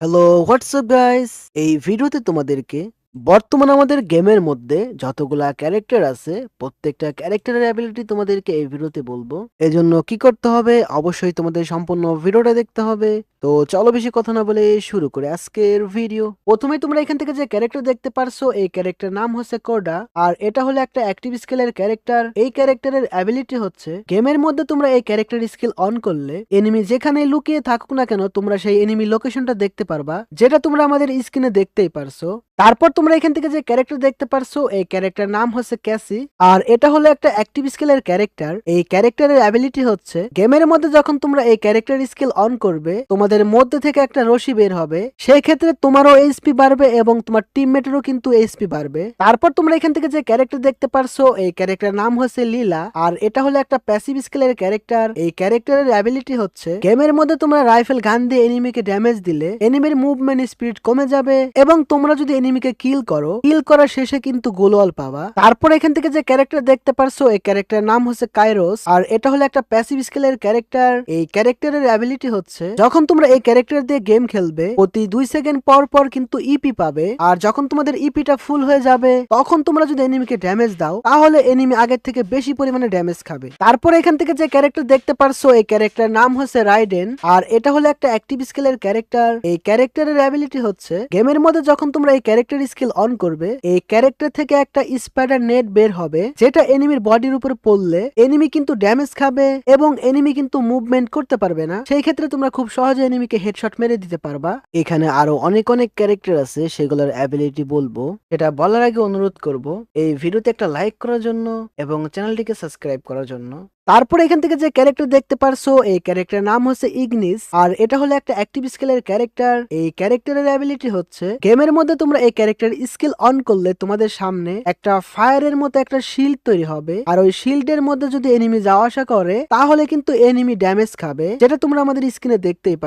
Hello, WhatsApp guys? এই ভিডিওতে তোমাদেরকে বর্তমানে আমাদের গেমের মধ্যে যতগুলা ক্যারেক্টার আছে, প্রত্যেকটা ক্যারেক্টারের অ্যাবিলিটি তোমাদেরকে এই ভিডিওতে বলবো। এজন্য কি করতে হবে? অবশ্যই তোমাদের সম্পূর্ণ ভিডিওটা দেখতে হবে। তো চলো বেশি কথা না বলে শুরু করে আজকের ভিডিও। প্রথমেই তোমরা এখান থেকে যে ক্যারেক্টার দেখতে পারছো, এই ক্যারেক্টার নাম হচ্ছে কোডা। আর এটা হলো একটা অ্যাক্টিভ স্কিলের ক্যারেক্টার। এই ক্যারেক্টারের অ্যাবিলিটি হচ্ছে গেমের মধ্যে তোমরা এই ক্যারেক্টার স্কিল অন করলে এনিমি যেখানে লুকিয়ে থাকুক না কেন তোমরা সেই এনিমি লোকেশনটা দেখতে পারবা, যেটা তোমরা আমাদের স্ক্রিনে দেখতেই পারছো। তারপর তোমরা এখান থেকে যে ক্যারেক্টার দেখতে পারছো, এই ক্যারেক্টার নাম হচ্ছে ক্যাসি। আর এটা হলো একটা অ্যাক্টিভ স্কিলের ক্যারেক্টার। এই ক্যারেক্টারের অ্যাবিলিটি হচ্ছে গেমের মধ্যে যখন তোমরা এই ক্যারেক্টার স্কিল অন করবে তোমাদের মধ্যে থেকে একটা রশি বের হবে, সেই ক্ষেত্রে তোমারও এইচপি বাড়বে এবং তোমার টিমমেটেরও কিন্তু এইচপি বাড়বে। তারপর তোমরা এখান থেকে যে ক্যারেক্টার দেখতে পারছো, এই ক্যারেক্টার নাম হচ্ছে লীলা। আর এটা হলো একটা প্যাসিভ স্কিলের ক্যারেক্টার। এই ক্যারেক্টারের অ্যাবিলিটি হচ্ছে গেমের মধ্যে তোমরা রাইফেল গান দিয়ে এনিমিকে ড্যামেজ দিলে এনিমির মুভমেন্ট স্পিড কমে যাবে এবং তোমরা যদি এনিমিকে কিল করো, কিল করার শেষে কিন্তু গোলওয়াল পাবা। তারপর এখান থেকে যে ক্যারেক্টার দেখতে পারছো, এই ক্যারেক্টার নাম হচ্ছে কাইরোস। আর এটা হলো একটা প্যাসিভ স্কিলের ক্যারেক্টার। এই ক্যারেক্টারের অ্যাবিলিটি হচ্ছে যখন তোমরা এই ক্যারেক্টার দিয়ে গেম খেলবে প্রতি 2 সেকেন্ড পর পর কিন্তু ইপি পাবে। আর যখন তোমাদের ইপিটা ফুল হয়ে যাবে তখন তোমরা যদি এনিমিকে ড্যামেজ দাও তাহলে এনিমি আগের থেকে বেশি পরিমাণে ড্যামেজ খাবে। তারপর এখান থেকে যে ক্যারেক্টার দেখতে পারছো, এই ক্যারেক্টার নাম হচ্ছে রাইডেন। আর এটা হলো একটা অ্যাক্টিভ স্কিলের ক্যারেক্টার। এই ক্যারেক্টারের অ্যাবিলিটি হচ্ছে গেমের মধ্যে যখন তোমরা এই ক্যারেক্টার স্কিল অন করবে এই ক্যারেক্টার থেকে একটা স্পাইডার নেট বের হবে, যেটা এনিমির বডির উপর পড়লে এনিমি কিন্তু ড্যামেজ খাবে এবং এনিমি কিন্তু মুভমেন্ট করতে পারবে না। সেই ক্ষেত্রে তোমরা খুব সহজে এনিমিকে হেডশট মেরে দিতে পারবা। এখানে আরো অনেক অনেক ক্যারেক্টার আছে, সেগুলোর অ্যাবিলিটি বলবো। এটা বলার আগে অনুরোধ করব এই ভিডিওতে একটা লাইক করার জন্য এবং চ্যানেলটিকে সাবস্ক্রাইব করার জন্য। তারপর এখান থেকে যে ক্যারেক্টার দেখতে পারছো, এই ক্যারেক্টার নাম হচ্ছে ইগনিস। আর এটা হলো একটা অ্যাক্টিভ স্কিলের ক্যারেক্টার। এই ক্যারেক্টারের অ্যাবিলিটি হচ্ছে গেমের মধ্যে তোমরা এই ক্যারেক্টার স্কিল অন করলে তোমাদের সামনে একটা ফায়ারের মতো একটা শিল্ড তৈরি হবে। আর ওই শিল্ডের মধ্যে যদি এনিমি যাওয়া আসা করে তাহলে কিন্তু এনিমি ড্যামেজ খাবে, যেটা তোমরা আমাদের স্ক্রিনে দেখতেই পারছো।